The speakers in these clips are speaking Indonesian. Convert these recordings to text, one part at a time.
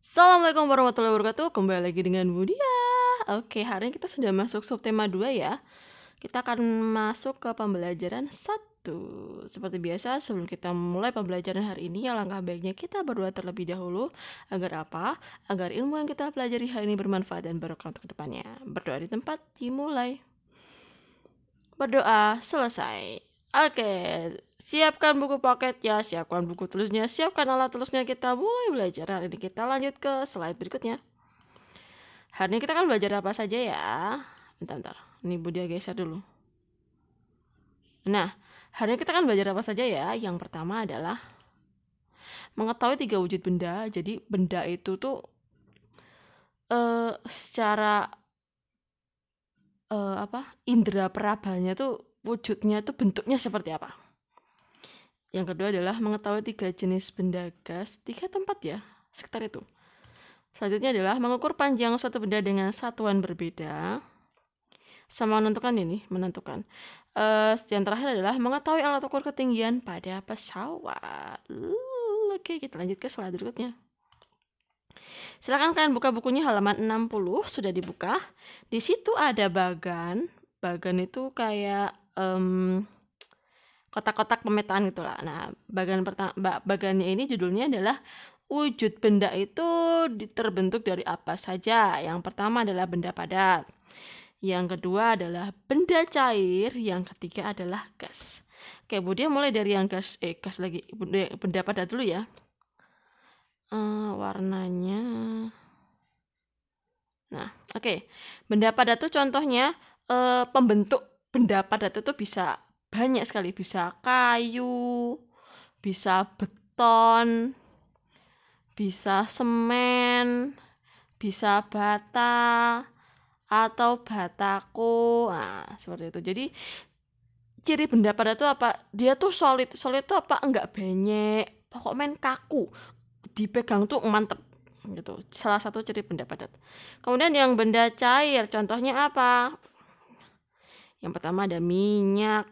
Assalamualaikum warahmatullahi wabarakatuh, kembali lagi dengan Budia. Oke, hari ini kita sudah masuk subtema 2 ya. Kita akan masuk ke pembelajaran 1. Seperti biasa, sebelum kita mulai pembelajaran hari ini, alangkah baiknya kita berdoa terlebih dahulu. Agar apa? Agar ilmu yang kita pelajari hari ini bermanfaat dan barokah untuk kedepannya. Berdoa di tempat, dimulai. Berdoa selesai. Oke, siapkan buku paketnya, siapkan buku tulisnya, siapkan alat tulisnya, kita mulai belajar. Hari ini kita lanjut ke slide berikutnya. Hari ini kita kan belajar apa saja ya? Bentar. Ini Budia geser dulu. Nah, hari ini kita kan belajar apa saja ya? Yang pertama adalah mengetahui 3 wujud benda. Jadi benda itu tuh secara indera perabanya tuh wujudnya tuh bentuknya seperti apa? Yang kedua adalah mengetahui 3 jenis benda gas, 3 tempat ya, sekitar itu. Selanjutnya adalah mengukur panjang suatu benda dengan satuan berbeda. Sama menentukan. Yang terakhir adalah mengetahui alat ukur ketinggian pada pesawat. Oke, kita lanjut ke slide berikutnya. Silakan kalian buka bukunya halaman 60, sudah dibuka. Di situ ada bagan. Bagan itu kayak kotak-kotak pemetaan gitulah. Nah, bagannya ini judulnya adalah wujud benda itu terbentuk dari apa saja. Yang pertama adalah benda padat. Yang kedua adalah benda cair. Yang ketiga adalah gas. Oke, kemudian mulai dari yang gas lagi. Benda padat dulu ya. Warnanya. Nah, oke. Benda padat itu contohnya pembentuk benda padat itu bisa banyak sekali. Bisa kayu, bisa beton, bisa semen, bisa bata, atau batako. Nah, seperti itu. Jadi ciri benda padat itu apa? Dia tuh solid. Solid itu apa? Enggak banyak. Pokoknya kaku. Dipegang tuh mantep. Gitu. Salah satu ciri benda padat. Kemudian yang benda cair, contohnya apa? Yang pertama ada minyak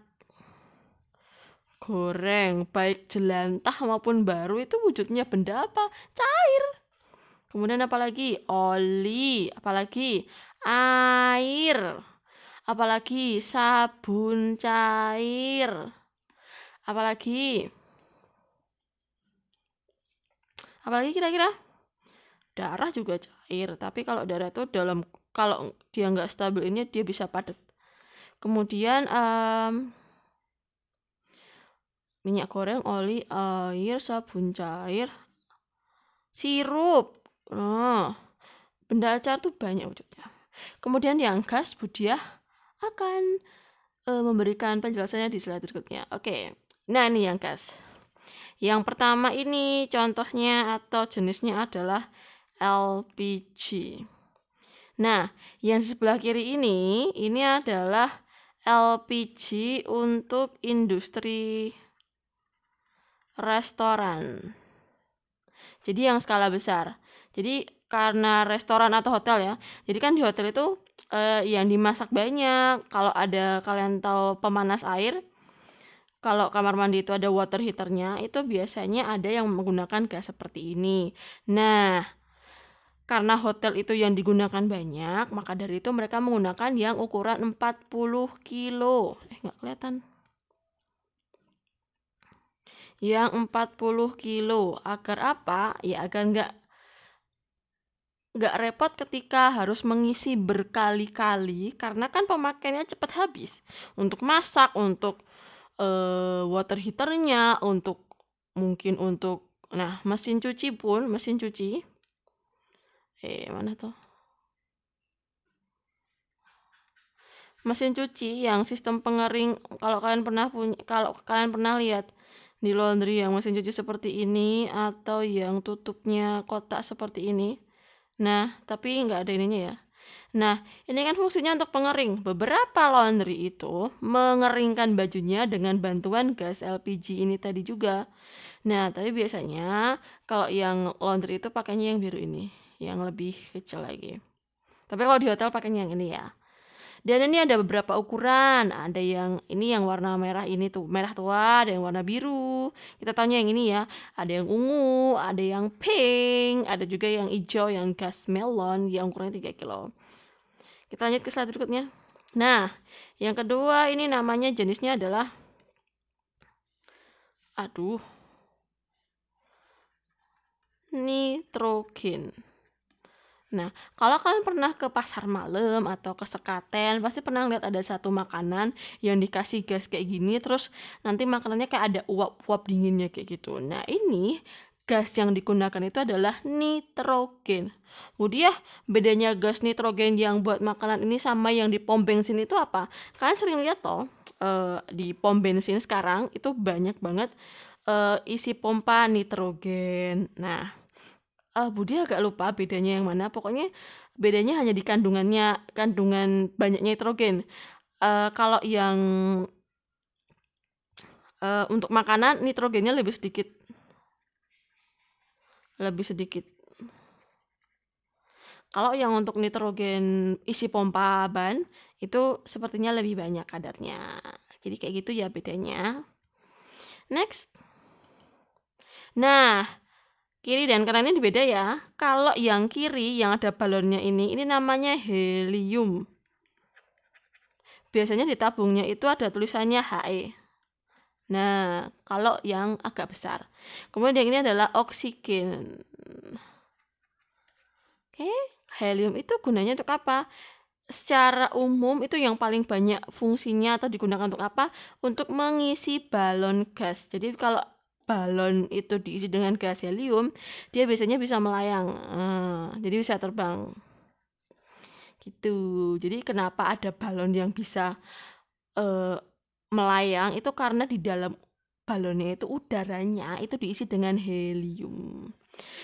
goreng, baik jelantah maupun baru, itu wujudnya benda apa? Cair. Kemudian apalagi? Oli, apalagi? Air. Apalagi? Sabun cair. Apalagi? Apalagi kira-kira? Darah juga cair, tapi kalau darah itu kalau dia nggak stabil ini dia bisa padat. Kemudian minyak goreng, oli, air, sabun cair, sirup. Benda cair tuh banyak wujudnya. Kemudian yang gas, Budiah akan memberikan penjelasannya di slide berikutnya. Oke, nah ini yang gas. Yang pertama ini contohnya atau jenisnya adalah LPG. Nah, yang di sebelah kiri ini adalah LPG untuk industri restoran. Jadi yang skala besar. Jadi karena restoran atau hotel ya. Jadi kan di hotel itu yang dimasak banyak. Kalau ada kalian tahu pemanas air, kalau kamar mandi itu ada water heaternya, itu biasanya ada yang menggunakan gas seperti ini. Nah, karena hotel itu yang digunakan banyak, maka dari itu mereka menggunakan yang ukuran 40 kilo. Nggak kelihatan. Yang 40 kilo. Agar apa? Ya agar nggak repot ketika harus mengisi berkali-kali, karena kan pemakaiannya cepat habis. Untuk masak, untuk water heaternya, mungkin untuk mesin cuci pun, mana tuh? Mesin cuci yang sistem pengering, kalau kalian pernah lihat di laundry yang mesin cuci seperti ini atau yang tutupnya kotak seperti ini. Nah, tapi nggak ada ininya ya. Nah, ini kan fungsinya untuk pengering. Beberapa laundry itu mengeringkan bajunya dengan bantuan gas LPG ini tadi juga. Nah, tapi biasanya kalau yang laundry itu pakainya yang biru ini, yang lebih kecil lagi. Tapi kalau di hotel pakainya yang ini ya. Dan ini ada beberapa ukuran. Ada yang ini yang warna merah ini tuh, merah tua, ada yang warna biru. Kita tanya yang ini ya. Ada yang ungu, ada yang pink, ada juga yang hijau, yang gas melon yang ukurannya 3 kilo. Kita lanjut ke slide berikutnya. Nah, yang kedua ini namanya jenisnya adalah nitrogen. Nah, kalau kalian pernah ke pasar malam atau ke Sekaten, pasti pernah lihat ada satu makanan yang dikasih gas kayak gini, terus nanti makanannya kayak ada uap-uap dinginnya kayak gitu. Nah, ini gas yang digunakan itu adalah nitrogen. Kemudian bedanya gas nitrogen yang buat makanan ini sama yang di pom bensin itu apa? Kalian sering lihat toh, di pom bensin sekarang itu banyak banget isi pompa nitrogen. Nah, Budi agak lupa bedanya yang mana. Pokoknya bedanya hanya di kandungan banyaknya nitrogen. Kalau yang untuk makanan nitrogennya lebih sedikit. Kalau yang untuk nitrogen isi pompa ban itu sepertinya lebih banyak kadarnya. Jadi kayak gitu ya bedanya. Next. Nah, kiri dan kanan ini beda ya. Kalau yang kiri yang ada balonnya ini namanya helium. Biasanya di tabungnya itu ada tulisannya He. Nah, kalau yang agak besar. Kemudian yang ini adalah oksigen. Oke, helium itu gunanya untuk apa? Secara umum itu yang paling banyak fungsinya atau digunakan untuk apa? Untuk mengisi balon gas. Jadi kalau balon itu diisi dengan gas helium, dia biasanya bisa melayang. Jadi bisa terbang. Gitu. Jadi kenapa ada balon yang bisa melayang itu karena di dalam balonnya itu udaranya itu diisi dengan helium.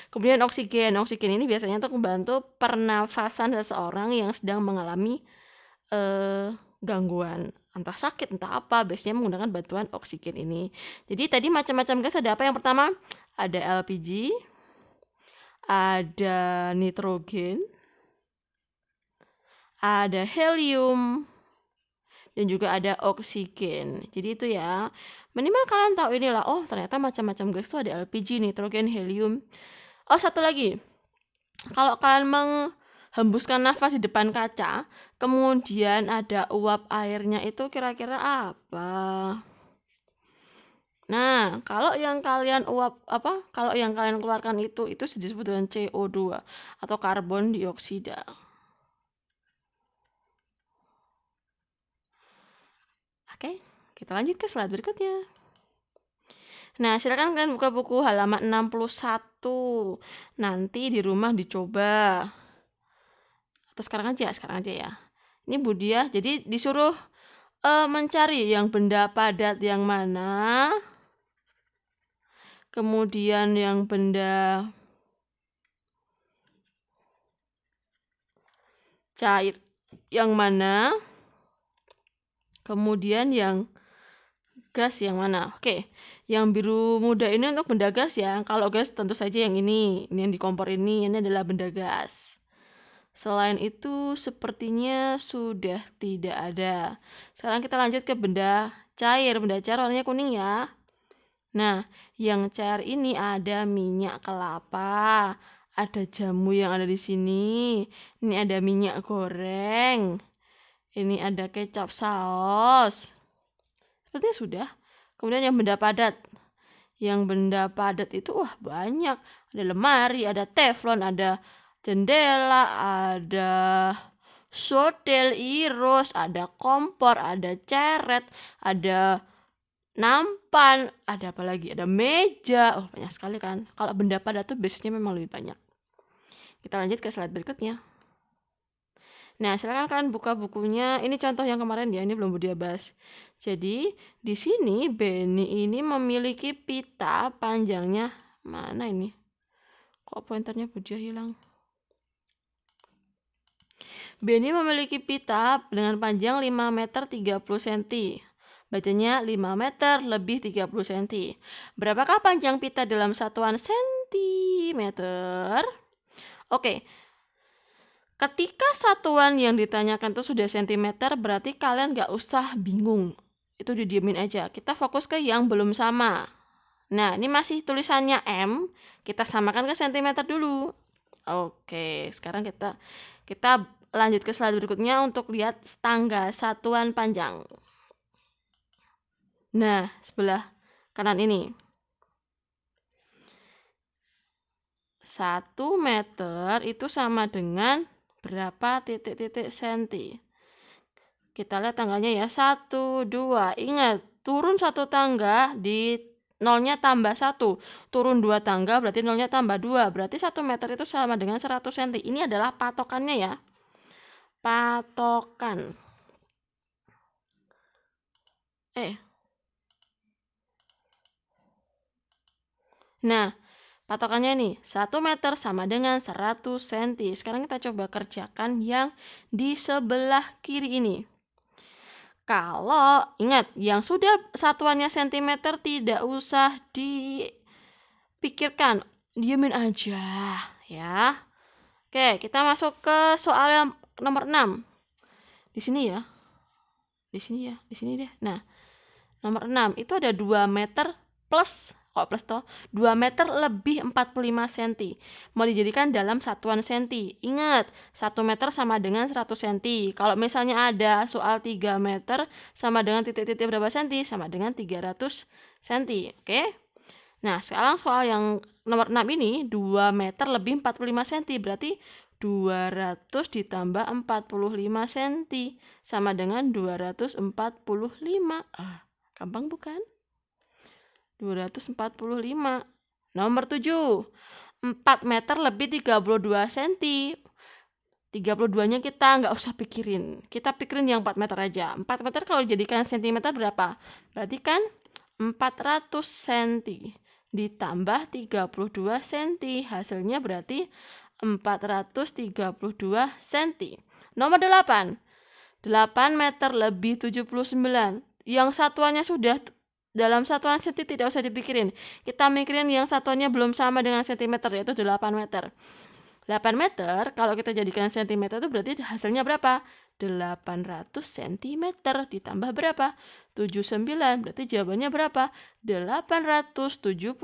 Kemudian oksigen. Oksigen ini biasanya untuk membantu pernafasan seseorang yang sedang mengalami gangguan, entah sakit, entah apa, biasanya menggunakan bantuan oksigen ini. Jadi tadi macam-macam gas ada apa? Yang pertama ada LPG, ada nitrogen, ada helium, dan juga ada oksigen. Jadi itu ya, minimal kalian tahu inilah, oh ternyata macam-macam gas itu ada LPG, nitrogen, helium. Oh satu lagi, kalau kalian menghembuskan nafas di depan kaca, kemudian ada uap airnya itu kira-kira apa? Nah, kalau yang kalian kalau yang kalian keluarkan itu disebut dengan CO2 atau karbon dioksida. Oke, kita lanjut ke slide berikutnya. Nah, silakan kalian buka buku halaman 61. Nanti di rumah dicoba. Atau sekarang aja ya. Ini Budia, jadi disuruh mencari yang benda padat yang mana, kemudian yang benda cair yang mana, kemudian yang gas yang mana. Oke, yang biru muda ini untuk benda gas ya. Kalau gas tentu saja yang ini yang di kompor ini adalah benda gas. Selain itu sepertinya sudah tidak ada. Sekarang kita lanjut ke benda cair. Benda cair warnanya kuning ya. Nah, yang cair ini ada minyak kelapa, ada jamu yang ada di sini. Ini ada minyak goreng. Ini ada kecap saus. Sepertinya sudah. Kemudian yang benda padat. Yang benda padat itu banyak. Ada lemari, ada teflon, ada jendela, ada sodel, iros, ada kompor, ada ceret, ada nampan, ada apa lagi? Ada meja. Banyak sekali kan. Kalau benda padat tuh biasanya memang lebih banyak. Kita lanjut ke slide berikutnya. Nah, silakan kalian buka bukunya. Ini contoh yang kemarin ya, ini belum dia bahas. Jadi, di sini Benny ini memiliki pita panjangnya mana ini? Kok pointernya Budia hilang? Benny memiliki pita dengan panjang 5 meter 30 cm. Bacanya 5 meter lebih 30 cm. Berapakah panjang pita dalam satuan sentimeter? Oke. Ketika satuan yang ditanyakan itu sudah sentimeter, berarti kalian nggak usah bingung. Itu didiemin aja. Kita fokus ke yang belum sama. Nah, ini masih tulisannya M, kita samakan ke sentimeter dulu. Oke, sekarang kita lanjut ke slide berikutnya untuk lihat tangga satuan panjang. Nah, sebelah kanan ini. 1 meter itu sama dengan berapa titik-titik senti. Kita lihat tangganya ya, 1, 2. Ingat, turun 1 tangga di nolnya tambah 1. Turun 2 tangga berarti nolnya tambah 2. Berarti 1 meter itu sama dengan 100 cm. Ini adalah patokannya ya. Patokan. Nah, patokannya nih, 1 meter sama dengan 100 cm. Sekarang kita coba kerjakan yang di sebelah kiri ini. Kalau, ingat, yang sudah satuannya sentimeter tidak usah dipikirkan. Diemin aja, ya. Oke, kita masuk ke soal yang nomor 6. Di sini ya. Di sini deh. Nah, nomor 6, itu ada 2 meter plus, kok plus toh? 2 meter lebih 45 cm. Mau dijadikan dalam satuan senti. Ingat, 1 meter sama dengan 100 cm. Kalau misalnya ada soal 3 meter sama dengan titik-titik berapa senti? Sama dengan 300 cm. Oke? Nah, sekarang soal yang nomor 6 ini, 2 meter lebih 45 cm. Berarti 200 ditambah 45 cm. Sama dengan 245. Gampang bukan? 245. Nomor 7. 4 meter lebih 32 cm. 32-nya kita nggak usah pikirin. Kita pikirin yang 4 meter aja. 4 meter kalau dijadikan sentimeter berapa? Berarti kan 400 cm. Ditambah 32 cm. Hasilnya berarti 432 cm. Nomor 8. 8 meter lebih 79. Yang satuannya sudah dalam satuan senti tidak usah dipikirin. Kita mikirin yang satuannya belum sama dengan sentimeter, yaitu 8 meter. 8 meter, kalau kita jadikan sentimeter itu berarti hasilnya berapa? 800 cm ditambah berapa? 79, berarti jawabannya berapa? 879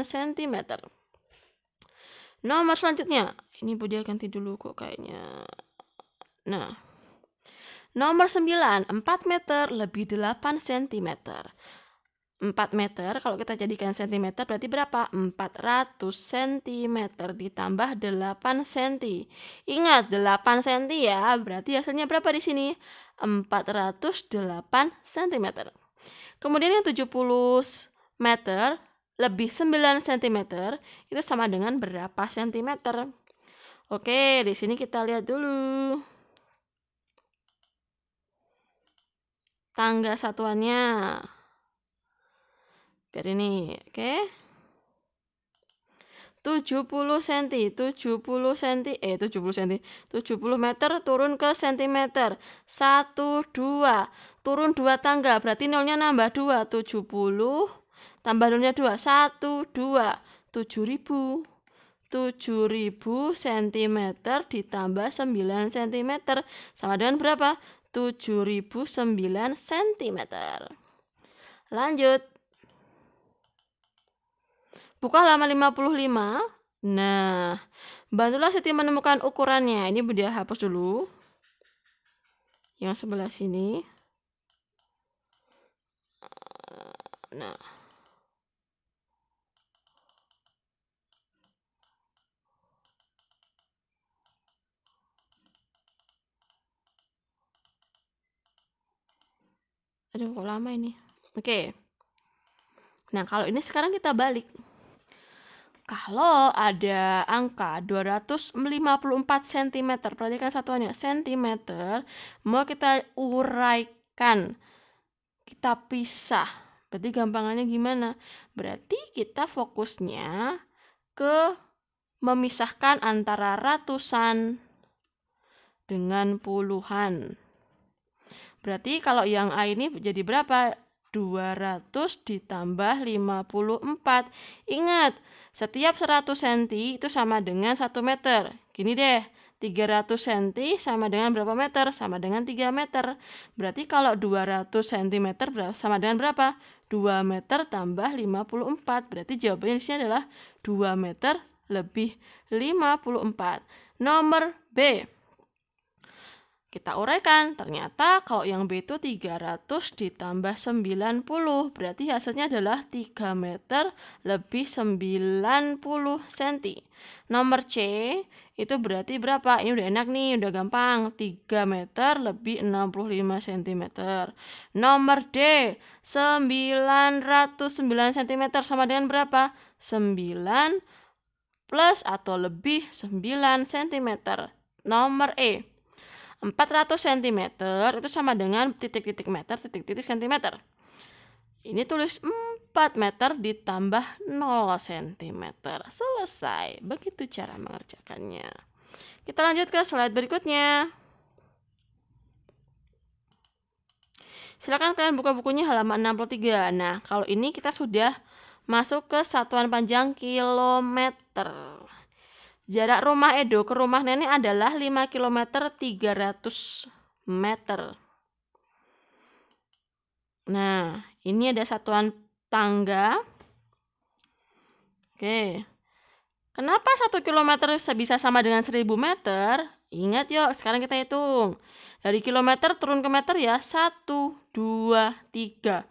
cm. Nomor selanjutnya, ini Budia ganti dulu kok kayaknya. Nah, nomor 9, 4 meter lebih 8 cm. 4 meter, kalau kita jadikan cm berarti berapa? 400 cm ditambah 8 cm. Ingat, 8 cm ya, berarti hasilnya berapa di sini? 408 cm. Kemudian yang 70 meter lebih 9 cm, itu sama dengan berapa cm? Oke, di sini kita lihat dulu. Tangga satuannya. Biar ini, oke. 70 cm, 70 meter turun ke cm. 1, 2, turun 2 tangga, berarti nolnya nambah 2, 70, tambah nolnya 2, 1, 2, 7.000. 7.000 cm ditambah 9 cm, sama dengan berapa? 7.009 cm. Lanjut. Buka halaman 55. Nah, bantulah Siti menemukan ukurannya. Ini Budia hapus dulu. Yang sebelah sini. Nah. Aduh, kok lama ini. Oke. Nah, kalau ini sekarang kita balik. Kalau ada angka 254 cm, perhatikan satuannya, cm, mau kita uraikan, kita pisah. Berarti gampangannya gimana? Berarti kita fokusnya ke memisahkan antara ratusan dengan puluhan. Berarti kalau yang A ini jadi berapa? 200 ditambah 54. Ingat, setiap 100 cm itu sama dengan 1 meter. Gini deh, 300 cm sama dengan berapa meter? Sama dengan 3 meter. Berarti kalau 200 cm sama dengan berapa? 2 meter tambah 54. Berarti jawabannya di sini adalah 2 meter lebih 54. Nomor B. Kita uraikan, ternyata kalau yang B itu 300 ditambah 90, berarti hasilnya adalah 3 meter lebih 90 cm. Nomor C, itu berarti berapa? Ini udah enak nih, udah gampang. 3 meter lebih 65 cm. Nomor D, 909 cm sama dengan berapa? 9 plus atau lebih 9 cm. Nomor E, 400 cm itu sama dengan titik-titik meter, titik-titik centimeter. Ini tulis 4 meter ditambah 0 cm. Selesai. Begitu cara mengerjakannya. Kita lanjut ke slide berikutnya. Silakan kalian buka bukunya halaman 63. Nah, kalau ini kita sudah masuk ke satuan panjang kilometer. Jarak rumah Edo ke rumah nenek adalah 5 km 300 meter. Nah, ini ada satuan tangga. Oke. Kenapa 1 km bisa sama dengan 1000 meter? Ingat yuk, sekarang kita hitung. Dari kilometer turun ke meter ya, 1, 2, 3.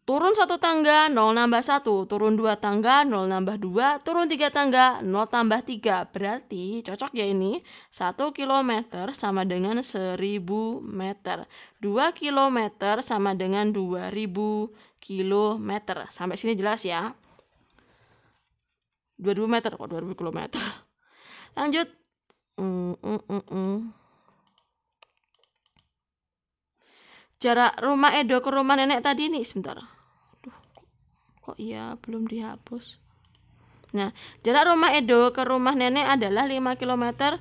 Turun 1 tangga, 0 nambah 1. Turun 2 tangga, 0 nambah 2. Turun 3 tangga, 0 tambah 3. Berarti cocok ya ini. 1 km sama dengan 1000 meter. 2 km sama dengan 2000 km. Sampai sini jelas ya. 2000 meter kok 2000 km. Lanjut. Jarak rumah Edo ke rumah nenek tadi nih, sebentar. Aduh, kok iya belum dihapus. Nah, jarak rumah Edo ke rumah nenek adalah 5 km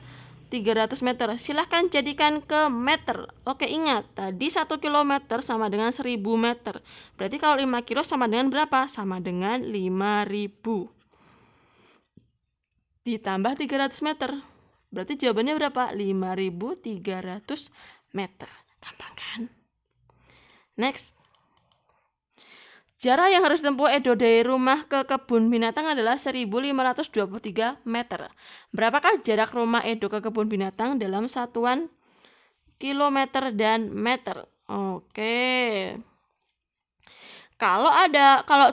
300 meter. Silahkan jadikan ke meter. Oke, ingat, tadi 1 km sama dengan 1000 meter. Berarti kalau 5 kilo sama dengan berapa? Sama dengan 5000. Ditambah 300 meter. Berarti jawabannya berapa? 5300 meter. Gampang kan? Next. Jarak yang harus ditempuh Edo dari rumah ke kebun binatang adalah 1523 meter. Berapakah jarak rumah Edo ke kebun binatang dalam satuan kilometer dan meter? Oke. Kalau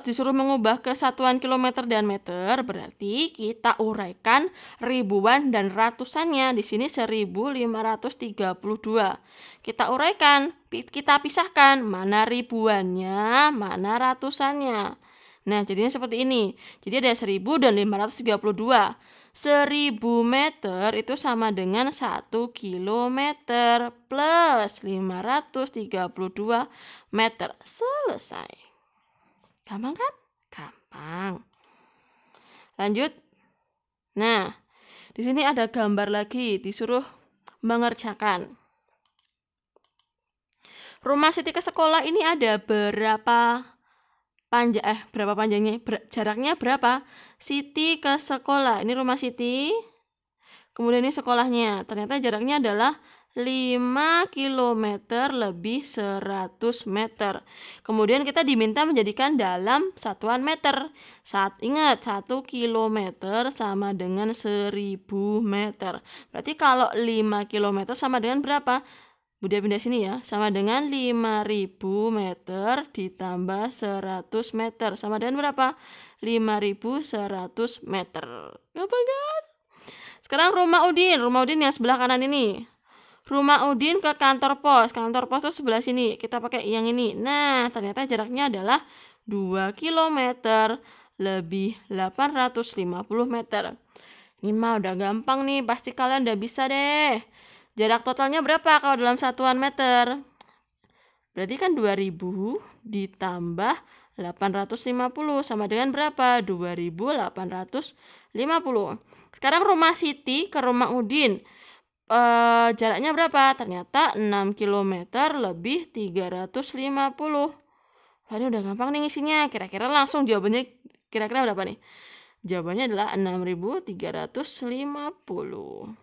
disuruh mengubah ke satuan kilometer dan meter, berarti kita uraikan ribuan dan ratusannya. Di sini 1532. Kita uraikan, kita pisahkan mana ribuannya, mana ratusannya. Nah, jadinya seperti ini. Jadi ada 1000 dan 532. 1000 meter itu sama dengan 1 kilometer plus 532 meter. Selesai. Gampang kan? Gampang. Lanjut. Nah, di sini ada gambar lagi, disuruh mengerjakan. Rumah Siti ke sekolah ini ada berapa panjangnya? Jaraknya berapa? Siti ke sekolah. Ini rumah Siti. Kemudian ini sekolahnya. Ternyata jaraknya adalah 5 km lebih 100 meter. Kemudian kita diminta menjadikan dalam satuan meter. Ingat, 1 km sama dengan 1000 meter. Berarti kalau 5 km sama dengan berapa? Bunda pindah sini ya. Sama dengan 5000 meter ditambah 100 meter. Sama dengan berapa? 5100 meter. Gampang kan? Sekarang rumah Udin yang sebelah kanan ini. Rumah Udin ke kantor pos itu sebelah sini. Kita pakai yang ini. Nah, ternyata jaraknya adalah 2 km lebih 850 meter. Ini mah udah gampang nih, pasti kalian udah bisa deh. Jarak totalnya berapa kalau dalam satuan meter? Berarti kan 2000 ditambah 850 sama dengan berapa? 2850. Sekarang rumah Siti ke rumah Udin. Jaraknya berapa? Ternyata 6 km lebih 350. Wah, ini udah gampang nih ngisinya. Kira-kira langsung jawabannya kira-kira berapa nih? Jawabannya adalah 6350.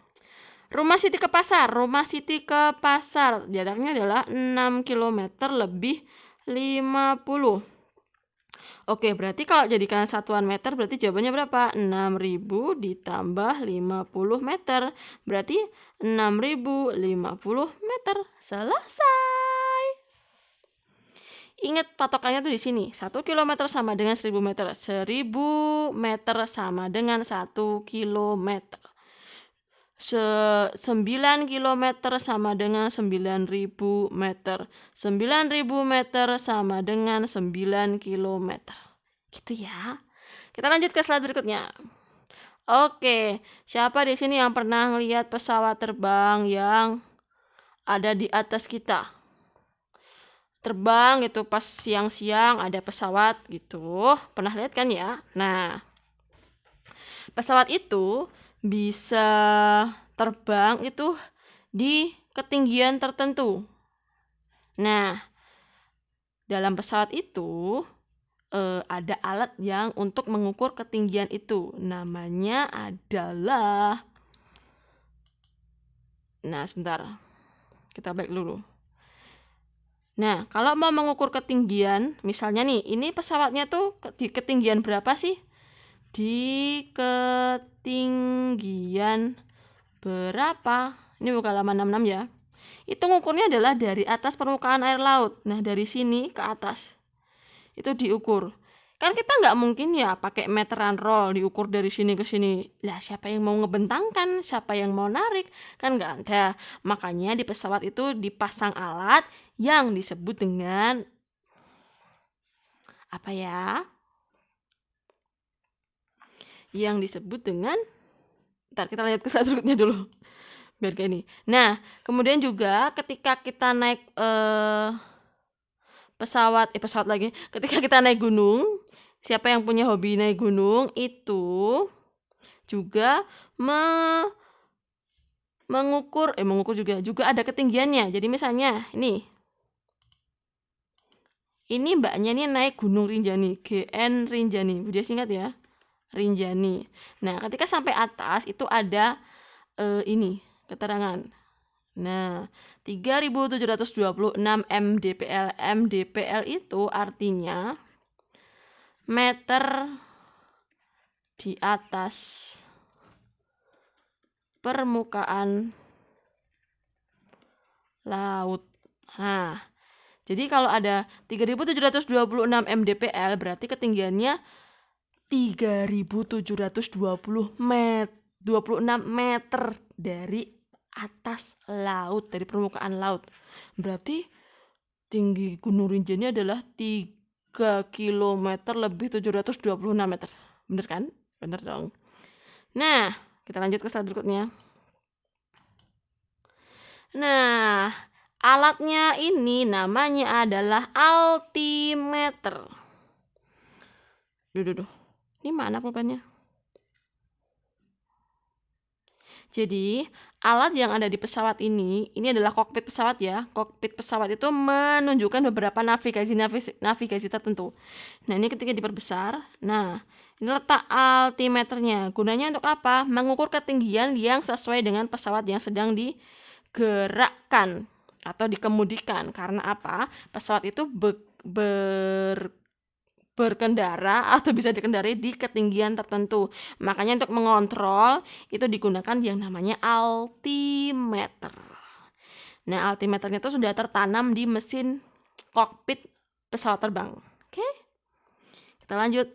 Rumah Siti ke pasar. Rumah Siti ke pasar. Jaraknya adalah 6 km lebih 50. Oke, berarti kalau jadikan satuan meter berarti jawabannya berapa? 6.000 ditambah 50 meter. Berarti 6.050 meter. Selesai. Ingat patokannya tuh di sini. 1 km sama dengan 1.000 meter. 1.000 meter sama dengan 1 kilometer. 9 km sama dengan 9.000 meter. 9.000 meter sama dengan 9 km. Gitu ya. Kita lanjut ke slide berikutnya. Oke, siapa di sini yang pernah ngelihat pesawat terbang yang ada di atas kita? Terbang gitu pas siang-siang ada pesawat gitu. Pernah lihat kan ya? Nah, pesawat itu bisa terbang itu di ketinggian tertentu. Nah, dalam pesawat itu ada alat yang untuk mengukur ketinggian itu. Namanya adalah... Nah, sebentar. Kita balik dulu. Nah, kalau mau mengukur ketinggian, misalnya nih, ini pesawatnya tuh di ketinggian berapa sih? Di ketinggian berapa? Ini bukan halaman 66 ya. Itu ngukurnya adalah dari atas permukaan air laut. Nah, dari sini ke atas. Itu diukur. Kan kita nggak mungkin ya pakai meteran roll diukur dari sini ke sini. Lah, siapa yang mau ngebentangkan? Siapa yang mau narik? Kan nggak ada. Makanya di pesawat itu dipasang alat yang disebut dengan apa ya? Yang disebut dengan... Ntar kita lihat ke slide berikutnya dulu. Biar kayak ini. Nah, kemudian juga ketika kita naik pesawat lagi. Ketika kita naik gunung, siapa yang punya hobi naik gunung itu juga mengukur juga ada ketinggiannya. Jadi misalnya ini mbaknya nih naik Gunung Rinjani, GN Rinjani. Dia singkat ya, Rinjani. Nah, ketika sampai atas itu ada ini keterangan. Nah, 3.726 mdpl. mdpl itu artinya meter di atas permukaan laut. Nah, jadi kalau ada 3.726 mdpl berarti ketinggiannya 3.726 meter dari atas laut, dari permukaan laut. Berarti tinggi Gunung Rinjani adalah 3 km lebih 726 meter. Bener kan? Bener dong. Nah, kita lanjut ke slide berikutnya. Nah, alatnya ini namanya adalah altimeter. Duh. Ini mana pulpennya? Jadi, alat yang ada di pesawat ini adalah kokpit pesawat ya. Kokpit pesawat itu menunjukkan beberapa navigasi tertentu. Nah, ini ketika diperbesar. Nah, ini letak altimeternya. Gunanya untuk apa? Mengukur ketinggian yang sesuai dengan pesawat yang sedang digerakkan atau dikemudikan. Karena apa? Pesawat itu berkendara atau bisa dikendarai di ketinggian tertentu. Makanya untuk mengontrol itu digunakan yang namanya altimeter. Nah, altimeternya itu sudah tertanam di mesin kokpit pesawat terbang. Oke? Kita lanjut.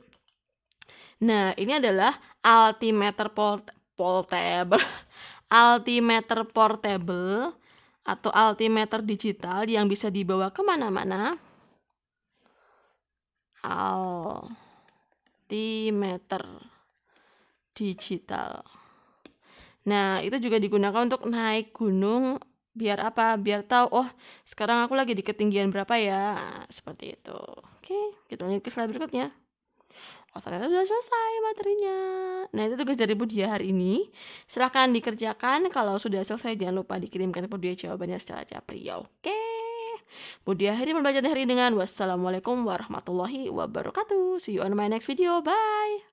Nah, ini adalah altimeter portable. Altimeter portable atau altimeter digital yang bisa dibawa kemana-mana. Altimeter digital. Nah, itu juga digunakan untuk naik gunung. Biar apa? Biar tahu, oh sekarang aku lagi di ketinggian berapa ya. Nah, seperti itu. Oke, kita lanjut ke slide berikutnya. Oh, ternyata sudah selesai materinya. Nah, itu tugas dari Budia hari ini. Silahkan dikerjakan. Kalau sudah selesai, jangan lupa dikirimkan ke Budia jawabannya secara japri. Oke. Budia akhiri pembelajaran hari ini dengan wassalamualaikum warahmatullahi wabarakatuh. See you on my next video. Bye.